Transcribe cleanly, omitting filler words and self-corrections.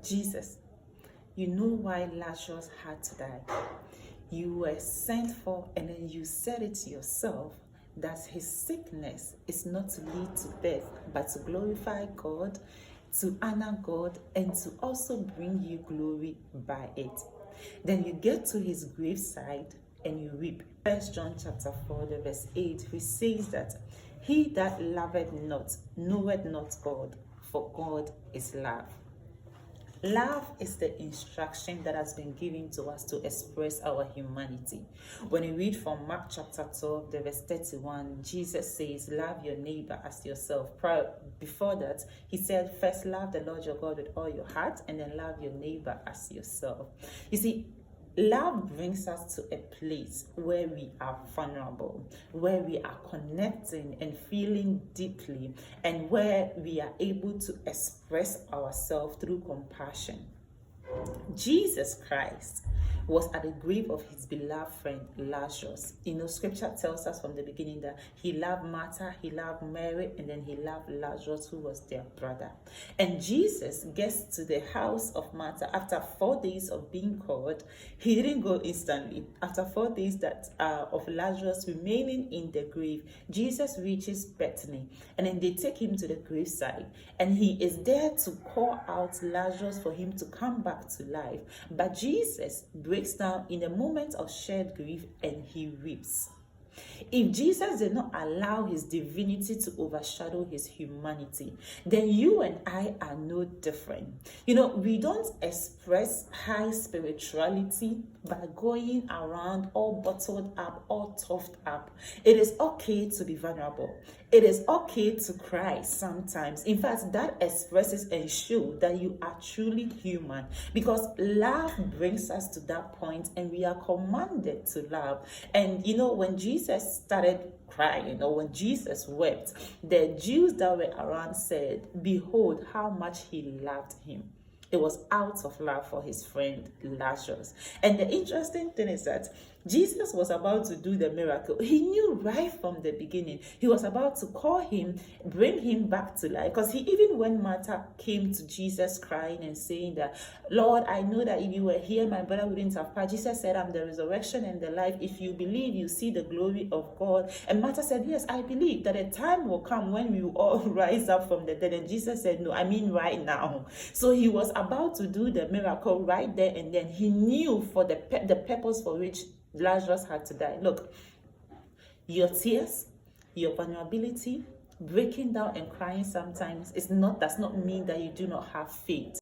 Jesus, you know why Lazarus had to die. You were sent for, and then you said it yourself, that his sickness is not to lead to death, but to glorify God, to honor God, and to also bring you glory by it. Then you get to his graveside and you weep. 1 John chapter 4, the verse 8, which says that he that loveth not knoweth not God, for God is love. Love is the instruction that has been given to us to express our humanity. When you read from Mark chapter 12, the verse 31, Jesus says, love your neighbor as yourself. Before that, he said, first love the Lord your God with all your heart, and then love your neighbor as yourself. You see, love brings us to a place where we are vulnerable, where we are connecting and feeling deeply, and where we are able to express ourselves through compassion. Jesus Christ was at the grave of his beloved friend Lazarus. Scripture tells us from the beginning that he loved Martha, he loved Mary, and then he loved Lazarus, who was their brother. And Jesus gets to the house of Martha after 4 days of being called. He didn't go instantly. After 4 days of Lazarus remaining in the grave, Jesus reaches Bethany, and then they take him to the graveside, and he is there to call out Lazarus for him to come back to life. But Jesus breaks down in a moment of shared grief and he weeps. If Jesus did not allow his divinity to overshadow his humanity, then you and I are no different. We don't express high spirituality by going around all bottled up, all toughed up. It is okay to be vulnerable. It is okay to cry sometimes. In fact, that expresses and shows that you are truly human, because love brings us to that point, and we are commanded to love. And when Jesus started crying, when Jesus wept, the Jews that were around said, behold how much he loved him. It was out of love for his friend Lazarus. And the interesting thing is that Jesus was about to do the miracle. He knew right from the beginning. He was about to call him, bring him back to life. Because even when Martha came to Jesus crying and saying that, Lord, I know that if you were here, my brother wouldn't have passed. Jesus said, I'm the resurrection and the life. If you believe, you see the glory of God. And Martha said, yes, I believe that a time will come when we will all rise up from the dead. And Jesus said, no, I mean right now. So he was about to do the miracle right there and then. He knew for the purpose for which Lazarus had to die. Look, your tears, your vulnerability, breaking down and crying sometimes does not mean that you do not have faith.